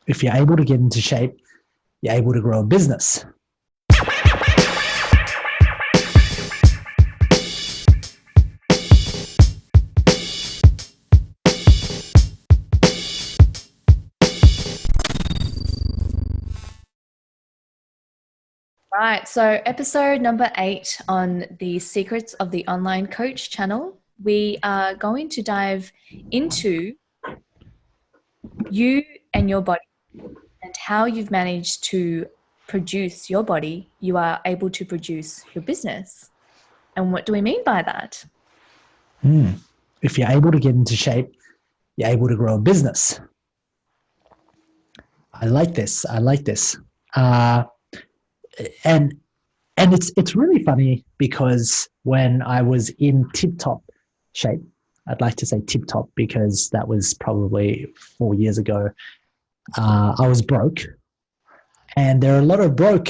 If you're able to get into shape, you're able to grow a business. Right, so episode number 8 on the Secrets of the Online Coach channel. We are going to dive into you and your body and how you've managed to produce your body. You are able to produce your business. And what do we mean by that? If you're able to get into shape, you're able to grow a business. I like this. And it's really funny because when I was in tip-top shape, I'd like to say tip-top because that was probably 4 years ago, I was broke. And there are a lot of broke,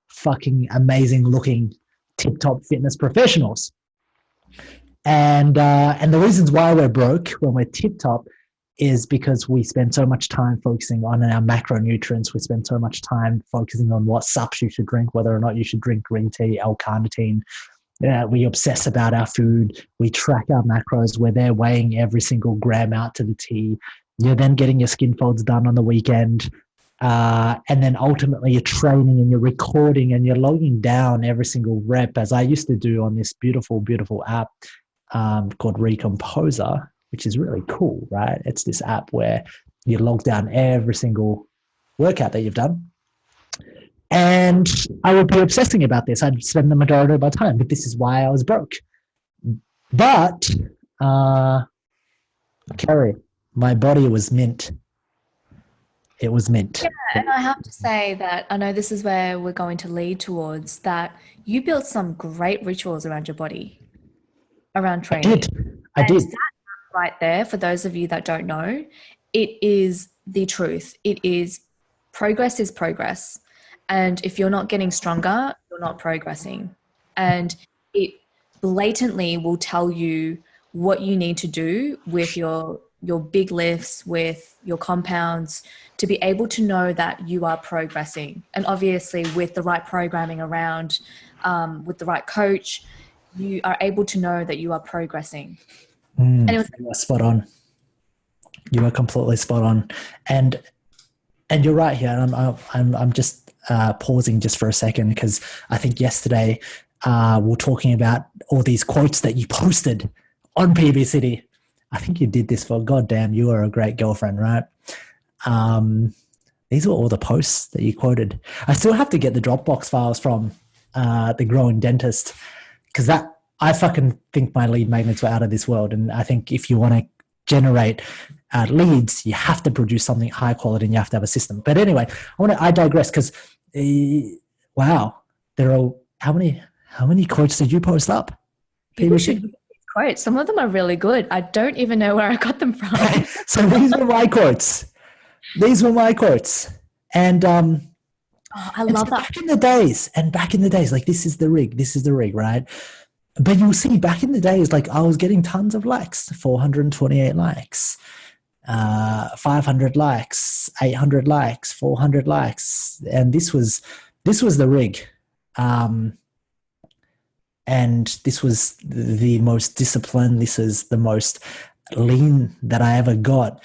fucking amazing looking tip-top fitness professionals. And the reasons why we're broke when we're tip-top is because we spend so much time focusing on our macronutrients. We spend so much time focusing on what sups you should drink, whether or not you should drink green tea, L-carnitine. We obsess about our food. We track our macros. We're there weighing every single gram out to the T. You're then getting your skin folds done on the weekend. And then ultimately you're training and you're recording and you're logging down every single rep, as I used to do on this beautiful, beautiful app called Recomposer, which is really cool, right? It's this app where you log down every single workout that you've done. And I would be obsessing about this. I'd spend the majority of my time, but this is why I was broke. But, Kerry, my body was mint. It was mint. Yeah, and I have to say that I know this is where we're going to lead towards, that you built some great rituals around your body, around training. I did. That right there, for those of you that don't know, it is the truth. It is progress is progress. And if you're not getting stronger, you're not progressing. And it blatantly will tell you what you need to do with your big lifts, with your compounds, to be able to know that you are progressing. And obviously with the right programming around, with the right coach, you are able to know that you are progressing. And it was, you are spot on. You are completely spot on. And you're right here. And I'm just pausing just for a second because I think yesterday we're talking about all these quotes that you posted on PB City. I think you did this for goddamn, you are a great girlfriend, right? These were all the posts that you quoted. I still have to get the Dropbox files from the Growing Dentist because I fucking think my lead magnets were out of this world. And I think if you want to generate leads, you have to produce something high quality and you have to have a system. But anyway, I digress because, wow, there are, how many quotes did you post up? People should look at these quotes. Some of them are really good. I don't even know where I got them from. So these were my quotes. And I love that. Back in the days, like this is the rig, right? But you'll see back in the days, like I was getting tons of likes, 428 likes, 500 likes, 800 likes, 400 likes. And this was the rig. And this was the most disciplined. This is the most lean that I ever got.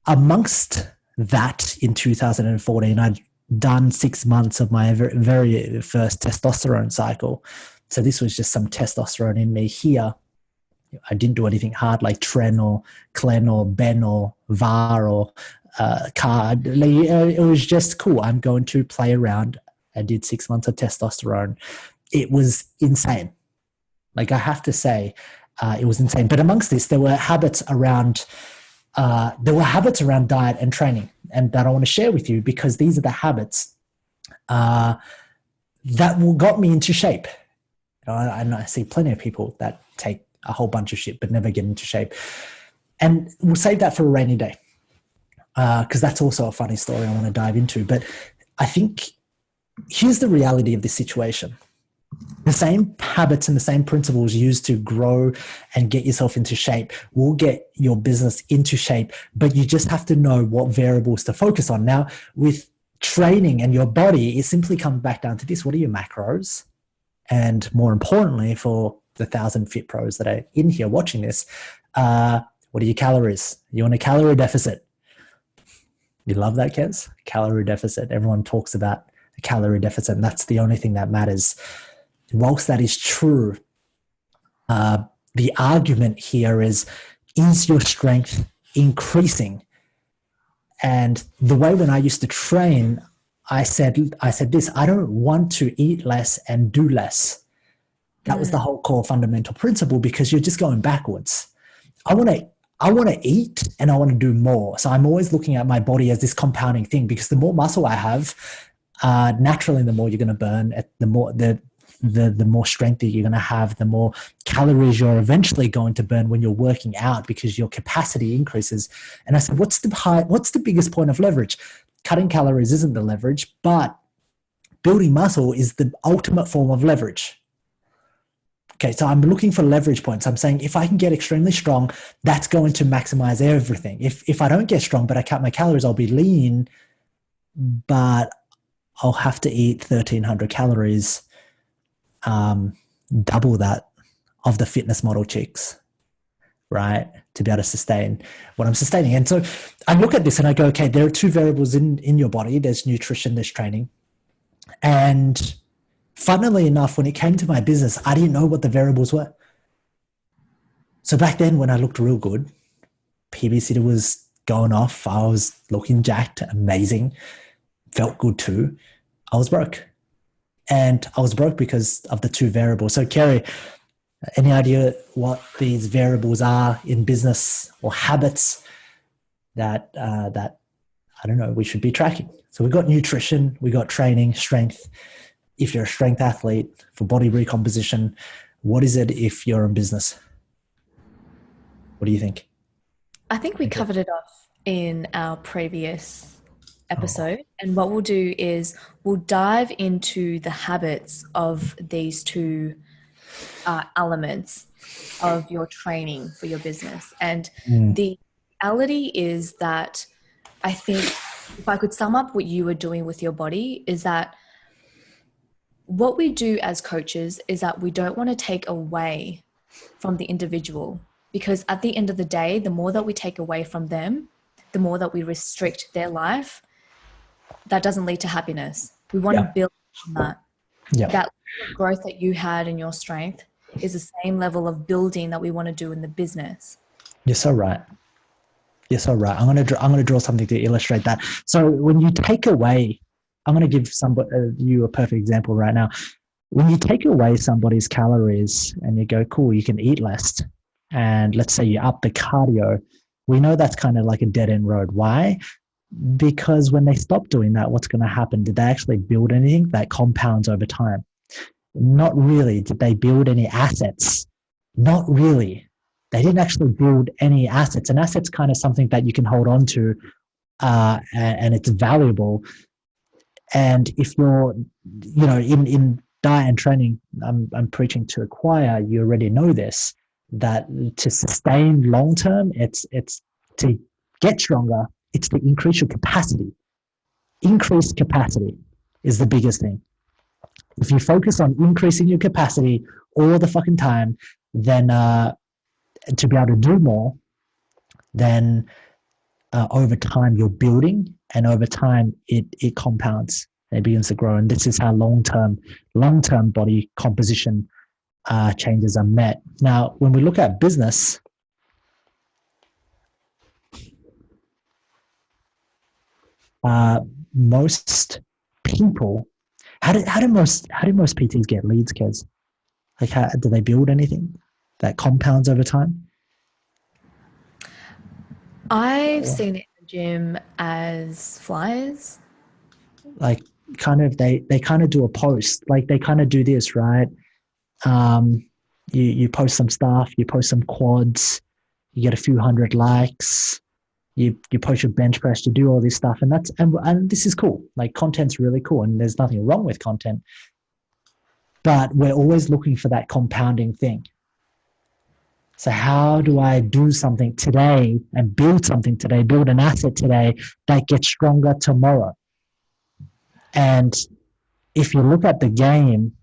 Amongst that, in 2014, I'd done 6 months of my very first testosterone cycle. So this was just some testosterone in me here. I didn't do anything hard like Tren or Clen or Ben or VAR or Card. It was just cool. I'm going to play around. I did 6 months of testosterone. It was insane. Like I have to say, it was insane. But amongst this, there were habits around diet and training, and that I want to share with you because these are the habits that got me into shape. And I see plenty of people that take a whole bunch of shit but never get into shape. And we'll save that for a rainy day because that's also a funny story I want to dive into. But I think here's the reality of this situation. The same habits and the same principles used to grow and get yourself into shape will get your business into shape, but you just have to know what variables to focus on. Now, with training and your body, it simply comes back down to this. What are your macros? And more importantly, for the 1,000 fit pros that are in here watching this, what are your calories? You're on a calorie deficit. You love that, Kez? Calorie deficit. Everyone talks about a calorie deficit, and that's the only thing that matters. Whilst that is true, the argument here is your strength increasing? And the way when I used to train, I said this: I don't want to eat less and do less. That was the whole core fundamental principle, because you're just going backwards. I want to eat and I want to do more. So I'm always looking at my body as this compounding thing, because the more muscle I have, naturally, the more you're going to burn. The more strength that you're going to have, the more calories you're eventually going to burn when you're working out, because your capacity increases. And I said, what's the biggest point of leverage? Cutting calories isn't the leverage, but building muscle is the ultimate form of leverage. Okay, so I'm looking for leverage points. I'm saying if I can get extremely strong, that's going to maximize everything. If I don't get strong, but I cut my calories, I'll be lean, but I'll have to eat 1,300 calories, double that of the fitness model chicks, right? To be able to sustain what I'm sustaining. And so I look at this and I go, okay, there are two variables in your body. There's nutrition, there's training. And funnily enough, when it came to my business, I didn't know what the variables were. So back then, when I looked real good, PBC was going off, I was looking jacked, amazing, felt good too, I was broke. And I was broke because of the two variables. So Kerry, any idea what these variables are in business or habits that I don't know, we should be tracking? So we've got nutrition, we got training, strength. If you're a strength athlete, for body recomposition, what is it if you're in business? What do you think? I think we covered it off in our previous episode. And what we'll do is we'll dive into the habits of these two elements of your training for your business. And the reality is that I think if I could sum up what you were doing with your body, is that what we do as coaches is that we don't want to take away from the individual, because at the end of the day, the more that we take away from them, the more that we restrict their life, that doesn't lead to happiness. We want to build on that. That growth that you had in your strength is the same level of building that we want to do in the business. You're so right. You're so right. I'm going to draw something to illustrate that. So when you take away, I'm going to give you a perfect example right now. When you take away somebody's calories and you go, cool, you can eat less, and let's say you up the cardio, we know that's kind of like a dead end road. Why? Because when they stop doing that, what's going to happen? Did they actually build anything that compounds over time? Not really. Did they build any assets? Not really. They didn't actually build any assets. An asset's kind of something that you can hold on to, and it's valuable. And if you're, in diet and training, I'm preaching to a choir, you already know this, that to sustain long term, it's to get stronger, it's to increase your capacity. Increased capacity is the biggest thing. If you focus on increasing your capacity all the fucking time, then to be able to do more, then over time you're building, and over time it compounds and it begins to grow. And this is how long-term body composition changes are met. Now, when we look at business, most people, how do most PTs get leads, Kez? Like, how do they build anything that compounds over time? I've seen it in the gym as flyers. Like, kind of, they kind of do a post, like they kind of do this, right? You post some stuff, you post some quads, you get a few hundred likes, you post your bench press, you do all this stuff, and this is cool. Like, content's really cool, and there's nothing wrong with content. but we're always looking for that compounding thing. So how do I do something today and build something today, build an asset today that gets stronger tomorrow? And if you look at the game,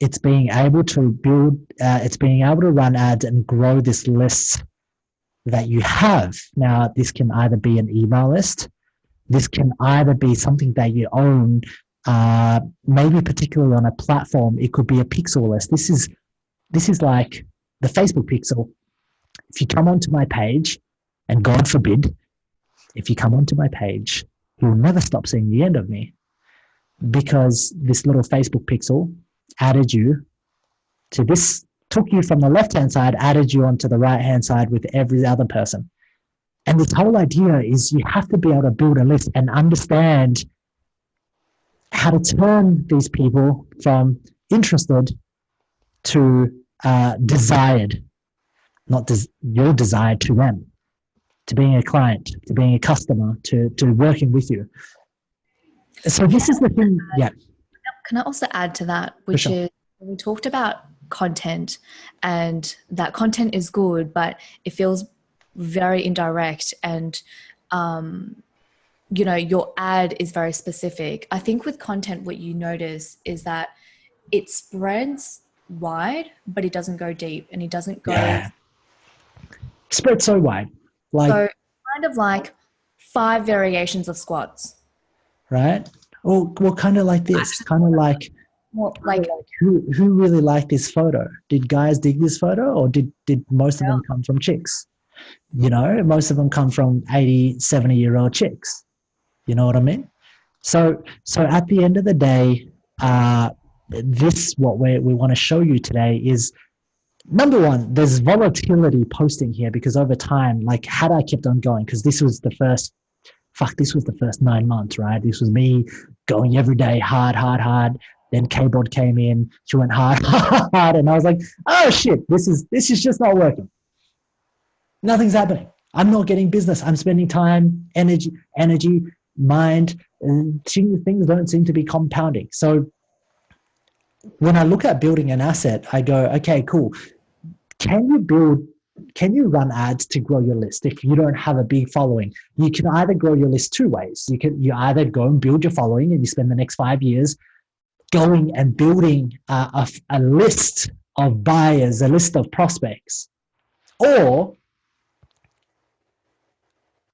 it's being able to build, it's being able to run ads and grow this list that you have. Now, this can either be an email list, this can either be something that you own, maybe particularly on a platform. It could be a pixel list. This is like the Facebook pixel. If you come onto my page, and God forbid, if you come onto my page, you'll never stop seeing the end of me, because this little Facebook pixel added you to this, took you from the left-hand side, added you onto the right-hand side with every other person. And this whole idea is you have to be able to build a list and understand how to turn these people from interested to desired, not your desire to them, to being a client, to being a customer, to working with you. So this is the thing. Yeah. Can I also add to that, which is we talked about content, and that content is good, but it feels very indirect, and your ad is very specific. I think with content, what you notice is that it spreads wide, but it doesn't go deep, and it doesn't go spread so wide, so kind of like 5 variations of squats, right? Or kind of like this, kind of like, who really liked this photo? Did guys dig this photo, or did most of them come from chicks? Most of them come from 80, 70-year-old chicks. You know what I mean? So at the end of the day, what we want to show you today is, number one, there's volatility posting here, because over time, like, had I kept on going, because this was the first 9 months, right? This was me going every day, hard. Then K-Bod came in, she went hard, and I was like, oh shit, this is just not working. Nothing's happening. I'm not getting business. I'm spending time, energy, mind, and things don't seem to be compounding. So when I look at building an asset, I go, okay, cool. Can you run ads to grow your list? If you don't have a big following, you can either grow your list 2 ways. You either go and build your following, and you spend the next 5 years going and building a list of buyers, a list of prospects, or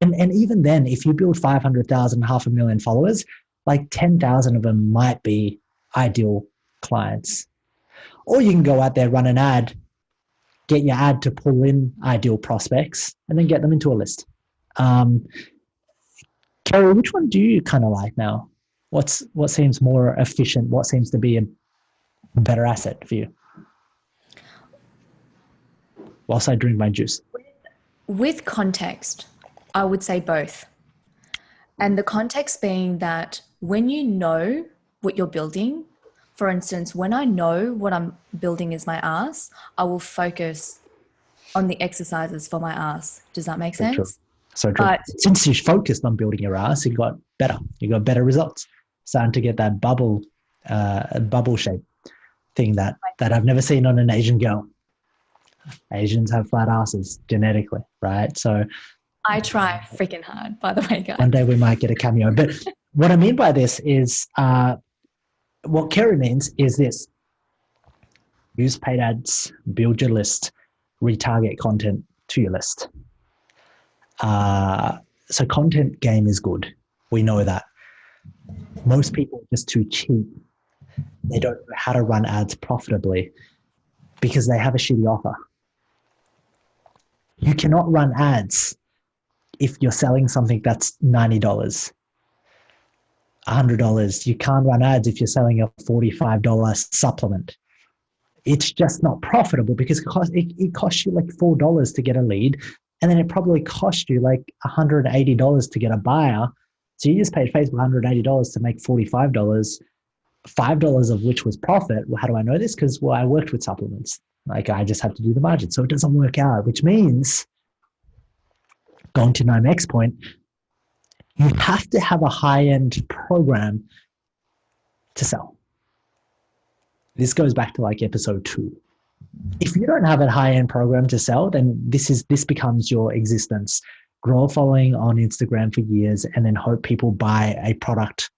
and even then, if you build 500,000, 500,000 followers, like 10,000 of them might be ideal clients. Or you can go out there, run an ad, get your ad to pull in ideal prospects, and then get them into a list. Kerry, which one do you kind of like now? What seems more efficient? What seems to be a better asset for you? Whilst I drink my juice. With context, I would say both. And the context being that when you know what you're building, for instance, when I know what I'm building is my ass, I will focus on the exercises for my ass. Does that make sense? So true. But since you focused on building your ass, you got better results. Starting to get that bubble shape thing that I've never seen on an Asian girl. Asians have flat asses genetically, right? So I try freaking hard, by the way, guys. One day we might get a cameo. But what I mean by this is, what Kerry means is this: use paid ads, build your list, retarget content to your list. So content game is good. We know that. Most people are just too cheap. They don't know how to run ads profitably because they have a shitty offer. You cannot run ads if you're selling something that's $90, $100. You can't run ads if you're selling a $45 supplement. It's just not profitable because it costs you like $4 to get a lead, and then it probably cost you like $180 to get a buyer. So you just paid Facebook $180 to make $45, $5 of which was profit. Well, how do I know this? Because, I worked with supplements. Like, I just have to do the margin. So it doesn't work out, which means, going to my next point, you have to have a high-end program to sell. this goes back to like episode 2. If you don't have a high-end program to sell, then this becomes your existence. Grow a following on Instagram for years and then hope people buy a product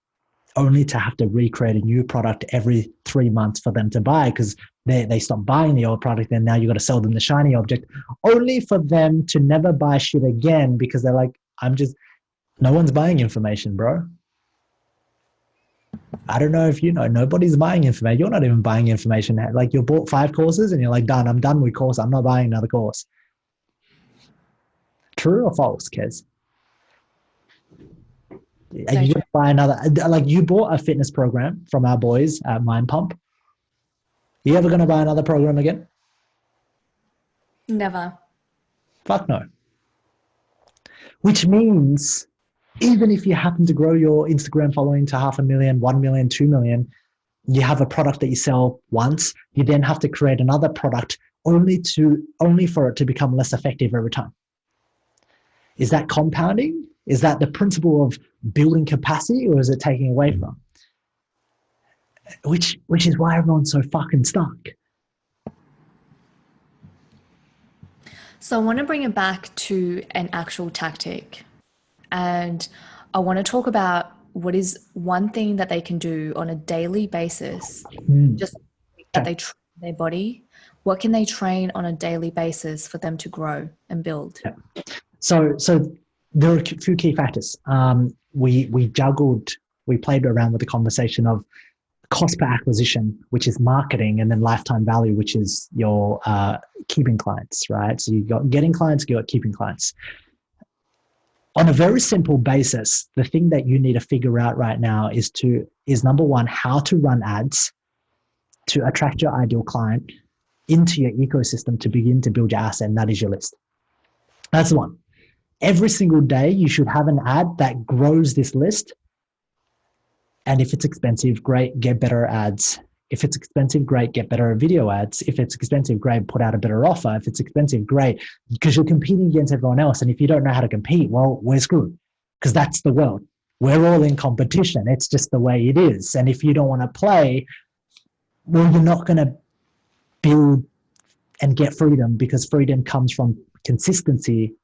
only to have to recreate a new product every 3 months for them to buy because they stop buying the old product and now you got to sell them the shiny object only for them to never buy shit again because they're like, no one's buying information, bro. I don't know if you know, nobody's buying information. You're not even buying information. Like you bought 5 courses and you're like, done, I'm done with course. I'm not buying another course. True or false, Kez? Are you going to buy another? Like you bought a fitness program from our boys at Mind Pump. Are you ever going to buy another program again? Never. Fuck no. Which means even if you happen to grow your Instagram following to 500,000, 1 million, 2 million, you have a product that you sell once, you then have to create another product only for it to become less effective every time. Is that compounding? Is that the principle of building capacity, or is it taking away from? Which is why everyone's so fucking stuck. So I want to bring it back to an actual tactic. And I want to talk about what is one thing that they can do on a daily basis, just that they train their body. What can they train on a daily basis for them to grow and build? Yeah. So there are a few key factors. We played around with the conversation of cost per acquisition, which is marketing, and then lifetime value, which is your keeping clients, right? So you got getting clients, you got keeping clients. On a very simple basis, the thing that you need to figure out right now is number one, how to run ads to attract your ideal client into your ecosystem to begin to build your asset, and that is your list. That's the one. Every single day, you should have an ad that grows this list. And if it's expensive, great, get better ads. If it's expensive, great, get better video ads. If it's expensive, great, put out a better offer. If it's expensive, great, because you're competing against everyone else. And if you don't know how to compete, well, we're screwed, because that's the world. We're all in competition. It's just the way it is. And if you don't want to play, well, you're not going to build and get freedom, because freedom comes from consistency,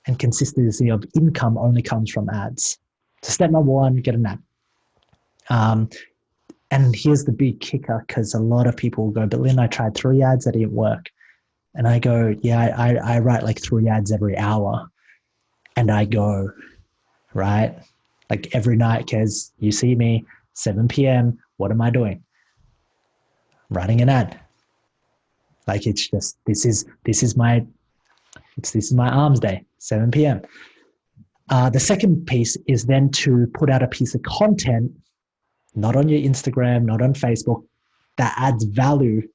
and consistency of income only comes from ads. So step number one, get an ad. And here's the big kicker, because a lot of people go, but Lynn, I tried 3 ads that didn't work. And I go, yeah, I write like 3 ads every hour. And I go, right? Like every night, because you see me, 7 p.m., what am I doing? Writing an ad. Like it's just, this is my arms day, 7 p.m. The second piece is then to put out a piece of content, not on your Instagram, not on Facebook, that adds value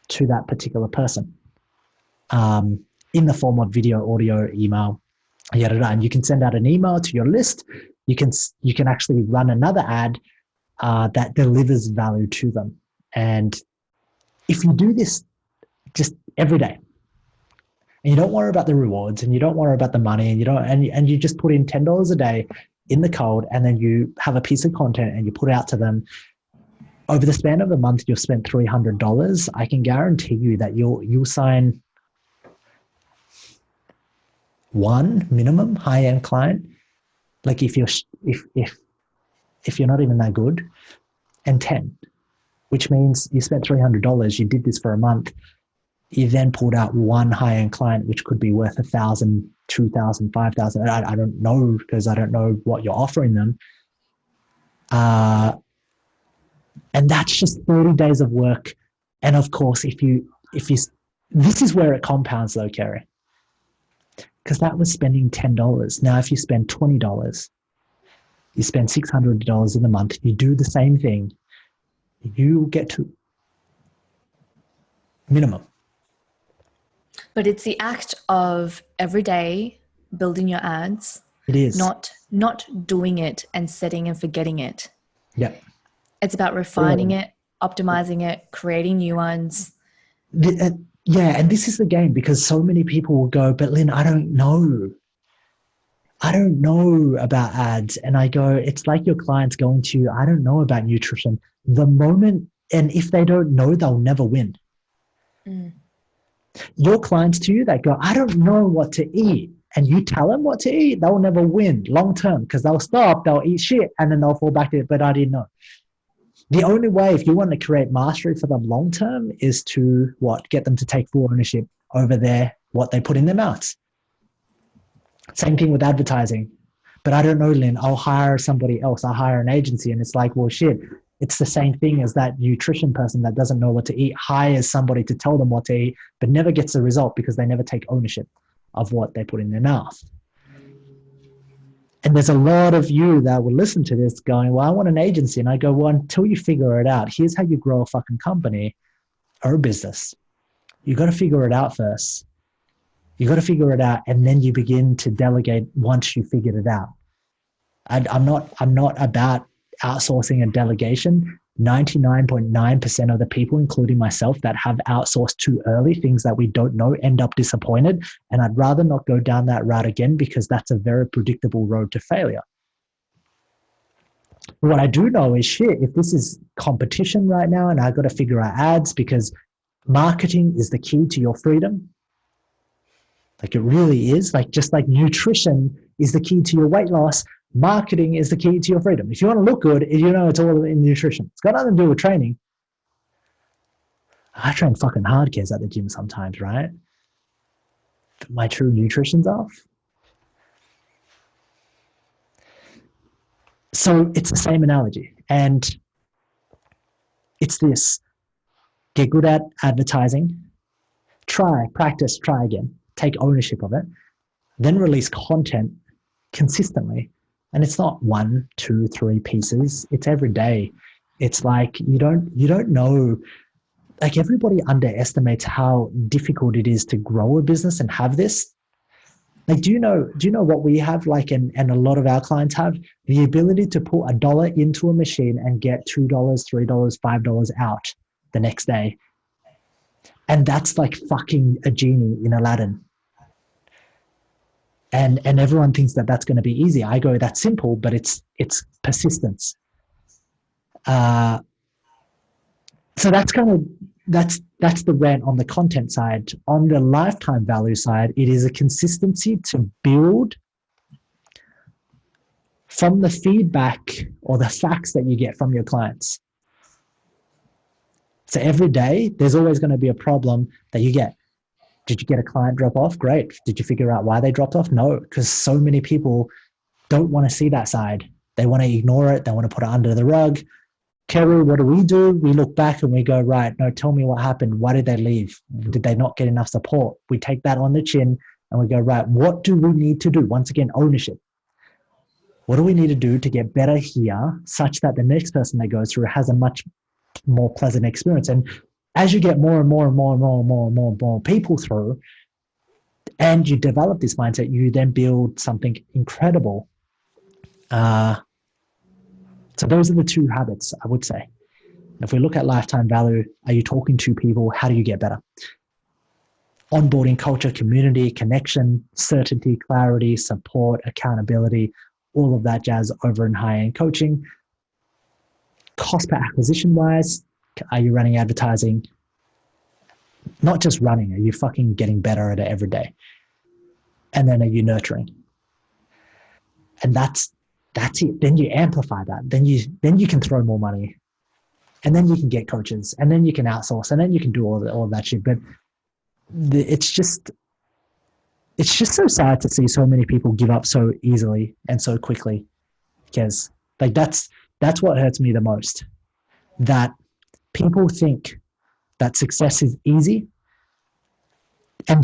to that particular person, in the form of video, audio, email, yada yada. And you can send out an email to your list. You can actually run another ad that delivers value to them. And if you do this just every day, and you don't worry about the rewards, and you don't worry about the money, and you just put in $10 a day in the cold, and then you have a piece of content and you put it out to them. Over the span of a month, you've spent $300. I can guarantee you that you'll sign one minimum high-end client. Like if you're not even that good, and 10, which means you spent $300. You did this for a month. You then pulled out one high-end client, which could be worth $1,000, $2,000, $5,000. I don't know, because I don't know what you're offering them. And that's just 30 days of work. And of course, if you, this is where it compounds though, Kerry, because that was spending $10. Now, if you spend $20, you spend $600 in a month, you do the same thing, you get to minimum. But it's the act of every day building your ads. It is. Not doing it and setting and forgetting it. Yeah. It's about refining it, optimizing it, creating new ones. Yeah, and this is the game, because so many people will go, but Lynn, I don't know about ads. And I go, it's like your client's going to you, I don't know about nutrition. The moment And if they don't know, they'll never win. Mm. Your clients to you that go, I don't know what to eat, and you tell them what to eat, they'll never win long term because they'll stop, they'll eat shit, and then they'll fall back to it. But I didn't know. The only way, if you want to create mastery for them long term, is to what? Get them to take full ownership over what they put in their mouths. Same thing with advertising. But I don't know, Lynn, I'll hire somebody else. I'll hire an agency. And it's like, well, shit, it's the same thing as that nutrition person that doesn't know what to eat, hires somebody to tell them what to eat, but never gets the result because they never take ownership of what they put in their mouth. And there's a lot of you that will listen to this going, well, I want an agency. And I go, well, until you figure it out, here's how you grow a fucking company or a business. You got to figure it out first. You got to figure it out, and then you begin to delegate once you figured it out. I'm not about outsourcing and delegation. 99.9% of the people, including myself, that have outsourced too early, things that we don't know, end up disappointed. And I'd rather not go down that route again because that's a very predictable road to failure. What I do know is shit, if this is competition right now and I've got to figure out ads because marketing is the key to your freedom. Like it really is. Like just like nutrition is the key to your weight loss, marketing is the key to your freedom. If you want to look good, you know it's all in nutrition. It's got nothing to do with training. I train fucking hard kids at the gym sometimes, right? But my true nutrition's off. So it's the same analogy. And it's this: get good at advertising, try, practice, try again, take ownership of it, then release content consistently. And it's not 1, 2, 3 pieces. It's every day. It's like you don't know. Like everybody underestimates how difficult it is to grow a business and have this. Like, do you know what we have? Like, and a lot of our clients have the ability to put $1 into a machine and get $2, $3, $5 out the next day. And that's like fucking a genie in Aladdin. And everyone thinks that that's going to be easy. I go, that's simple, but it's persistence. So that's the rant on the content side. On the lifetime value side, it is a consistency to build from the feedback or the facts that you get from your clients. So every day, there's always going to be a problem that you get. Did you get a client drop off? Great. Did you figure out why they dropped off? No, because so many people don't want to see that side. They want to ignore it. They want to put it under the rug. Kerry, what do? We look back and we go, right, no, tell me what happened. Why did they leave? Did they not get enough support? We take that on the chin and we go, right, what do we need to do? Once again, ownership. What do we need to do to get better here such that the next person that goes through has a much more pleasant experience? And as you get more and more and more and more and more and more and more people through, and you develop this mindset, you then build something incredible. So those are the 2 habits, I would say. If we look at lifetime value, are you talking to people? How do you get better? Onboarding culture, community, connection, certainty, clarity, support, accountability, all of that jazz over in high-end coaching. Cost per acquisition wise, are you running advertising? Not just running, are you fucking getting better at it every day? And then are you nurturing? And that's it. Then you amplify that. Then you can throw more money, and then you can get coaches, and then you can outsource, and then you can do all of that shit. But it's just so sad to see so many people give up so easily and so quickly, because like that's what hurts me the most. That people think that success is easy, and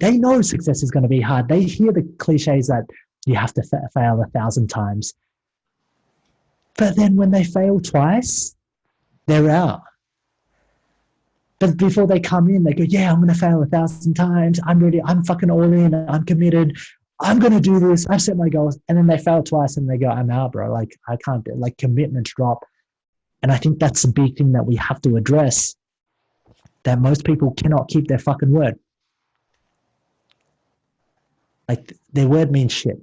they know success is going to be hard. They hear the cliches that you have to fail 1,000 times. But then when they fail twice, they're out. But before they come in, they go, yeah, I'm going to fail 1,000 times. I'm ready. I'm fucking all in. I'm committed. I'm going to do this. I've set my goals. And then they fail twice and they go, I'm out, bro. Like, I can't do it. Like, commitments drop. And I think that's a big thing that we have to address, that most people cannot keep their fucking word. Like, their word means shit.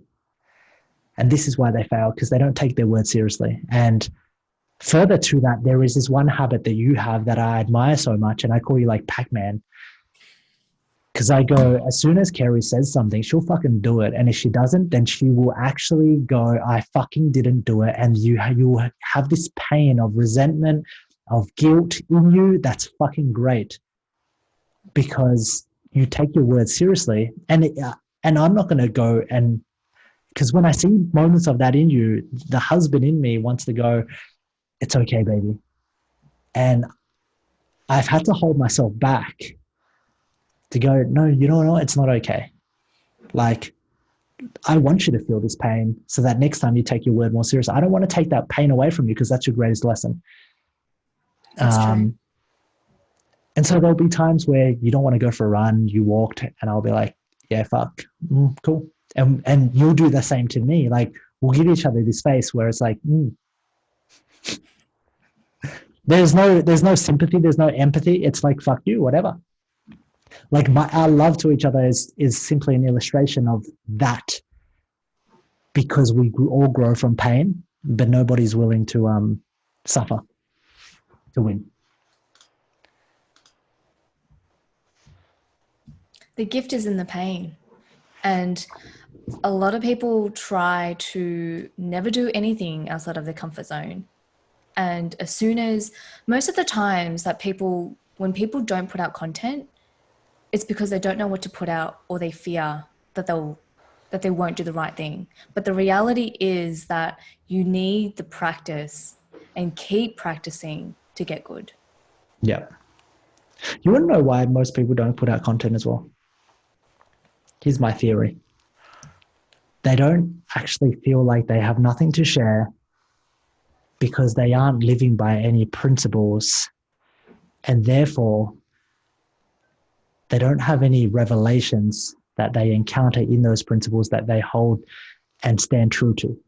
And this is why they fail, because they don't take their word seriously. And Further to that, there is this one habit that you have that I admire so much, and I call you like Pac-Man. Because I go, as soon as Kerry says something, she'll fucking do it. And if she doesn't, then she will actually go, I fucking didn't do it. And you have this pain of resentment, of guilt in you. That's fucking great because you take your words seriously. And I'm not going to go and, because when I see moments of that in you, the husband in me wants to go, it's okay, baby. And I've had to hold myself back to go, no, you know what? It's not okay. Like, I want you to feel this pain so that next time you take your word more seriously. I don't want to take that pain away from you because that's your greatest lesson. That's true. And so there'll be times where you don't want to go for a run, you walked, and I'll be like, yeah, fuck, cool. And you'll do the same to me. Like, we'll give each other this face where it's like, there's no sympathy, there's no empathy. It's like, fuck you, whatever. Like our love to each other is simply an illustration of that, because we all grow from pain, but nobody's willing to suffer to win. The gift is in the pain. And a lot of people try to never do anything outside of their comfort zone. And as soon as, most of the times that people, when people don't put out content, it's because they don't know what to put out, or they fear that they won't do the right thing. But the reality is that you need the practice and keep practicing to get good. Yeah. You want to know why most people don't put out content as well? Here's my theory. They don't actually feel like they have nothing to share because they aren't living by any principles, and therefore they don't have any revelations that they encounter in those principles that they hold and stand true to.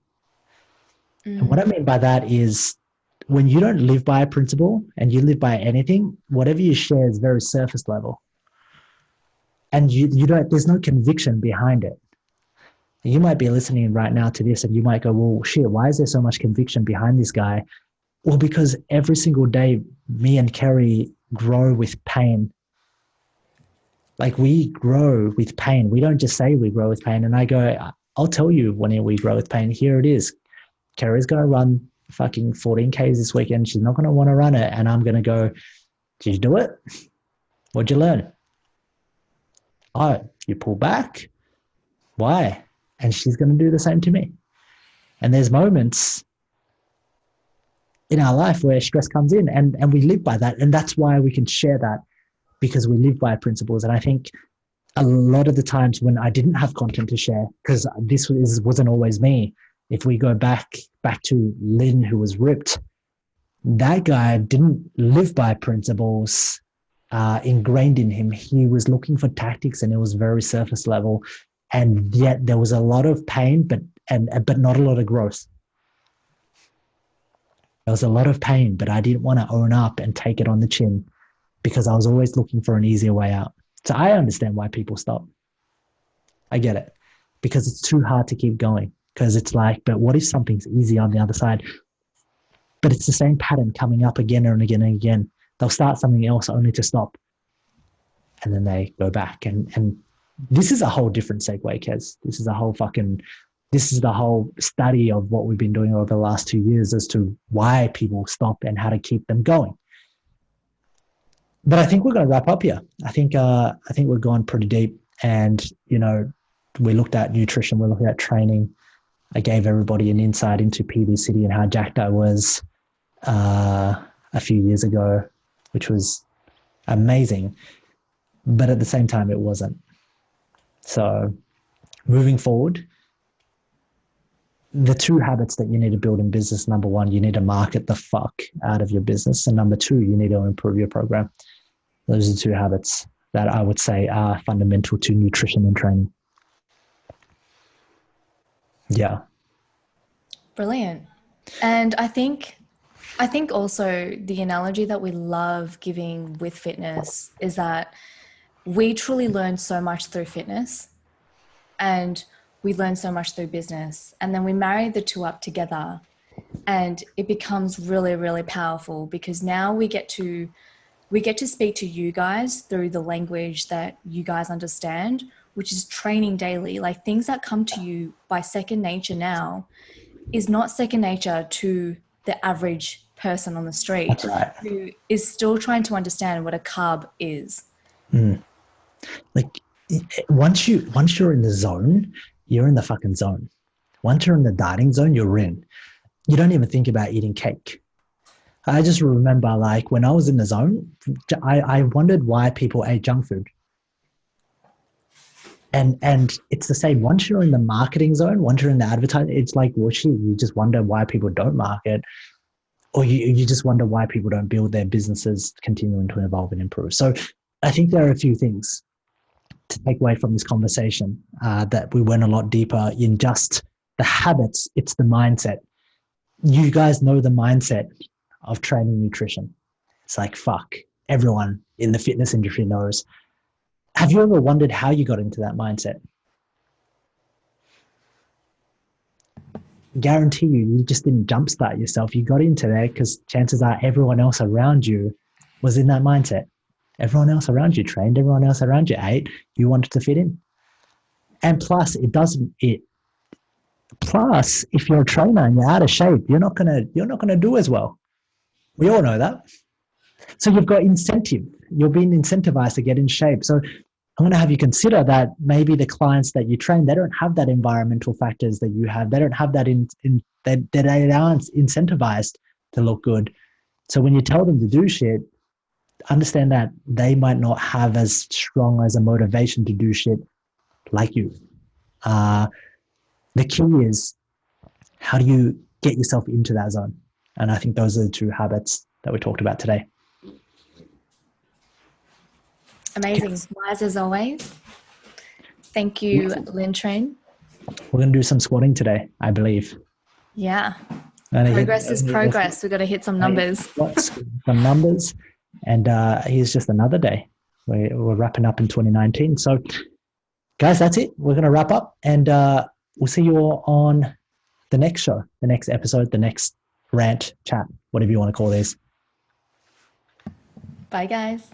And what I mean by that is, when you don't live by a principle and you live by anything, whatever you share is very surface level. And you don't, there's no conviction behind it. You might be listening right now to this and you might go, well, shit, why is there so much conviction behind this guy? Well, because every single day, me and Kerry grow with pain. Like, we grow with pain. We don't just say we grow with pain. And I go, I'll tell you when we grow with pain. Here it is. Kerry's going to run fucking 14Ks this weekend. She's not going to want to run it. And I'm going to go, did you do it? What'd you learn? Oh, you pull back? Why? And she's going to do the same to me. And there's moments in our life where stress comes in, and we live by that. And that's why we can share that, because we live by principles. And I think a lot of the times when I didn't have content to share, because wasn't always me. If we go back to Lynn, who was ripped, that guy didn't live by principles ingrained in him. He was looking for tactics, and it was very surface level. And yet there was a lot of pain, but not a lot of growth. There was a lot of pain, but I didn't want to own up and take it on the chin, because I was always looking for an easier way out. So I understand why people stop. I get it, because it's too hard to keep going. Because it's like, but what if something's easy on the other side? But it's the same pattern coming up again and again and again. They'll start something else only to stop. And then they go back. And this is a whole different segue, Kez. This is the whole study of what we've been doing over the last 2 years as to why people stop and how to keep them going. But I think we're going to wrap up here. I think we've gone pretty deep, and we looked at nutrition, we looked at training. I gave everybody an insight into PV City and how jacked I was a few years ago, which was amazing. But at the same time, it wasn't. So moving forward, the 2 habits that you need to build in business: number 1, you need to market the fuck out of your business. And number 2, you need to improve your program. Those are 2 habits that I would say are fundamental to nutrition and training. Yeah. Brilliant. And I think also the analogy that we love giving with fitness is that we truly learn so much through fitness, and we learn so much through business. And then we marry the 2 up together, And it becomes really, really powerful because now we get to speak to you guys through the language that you guys understand, which is training daily. Like things that come to you by second nature now is not second nature to the average person on the That's street right. who is still trying to understand what a carb is. Mm. Like once you're in the zone, you're in the fucking zone. Once you're in the dieting zone, you're in. You don't even think about eating cake. I just remember like when I was in the zone, I wondered why people ate junk food. And it's the same. Once you're in the marketing zone, once you're in the advertising, it's like, well, shit, you just wonder why people don't market, or you just wonder why people don't build their businesses continuing to evolve and improve. So I think there are a few things to take away from this conversation, that we went a lot deeper in just the habits. It's the mindset. You guys know the mindset of training nutrition. It's like, fuck, everyone in the fitness industry knows. Have you ever wondered how you got into that mindset? Guarantee you just didn't jumpstart yourself. You got into there because chances are everyone else around you was in that mindset. Everyone else around you trained, everyone else around you ate, you wanted to fit in. And plus, plus, if you're a trainer and you're out of shape, you're not gonna do as well. We all know that. So you've got incentive. You're being incentivized to get in shape. So I'm going to have you consider that maybe the clients that you train, they don't have that environmental factors that you have. They don't have that they aren't incentivized to look good. So when you tell them to do shit, understand that they might not have as strong as a motivation to do shit like you. Uh, the key is, how do you get yourself into that zone? And I think those are the two habits that we talked about today. Amazing. Wise as always. Thank you, Lynn Train. We're going to do some squatting today, I believe. Yeah. And Progress is progress. We've got to hit some numbers. Some numbers. And here's just another day. We're wrapping up in 2019. So, guys, that's it. We're going to wrap up, and we'll see you all on the next show, the next episode, the next rant, chat, whatever you want to call this. Bye, guys.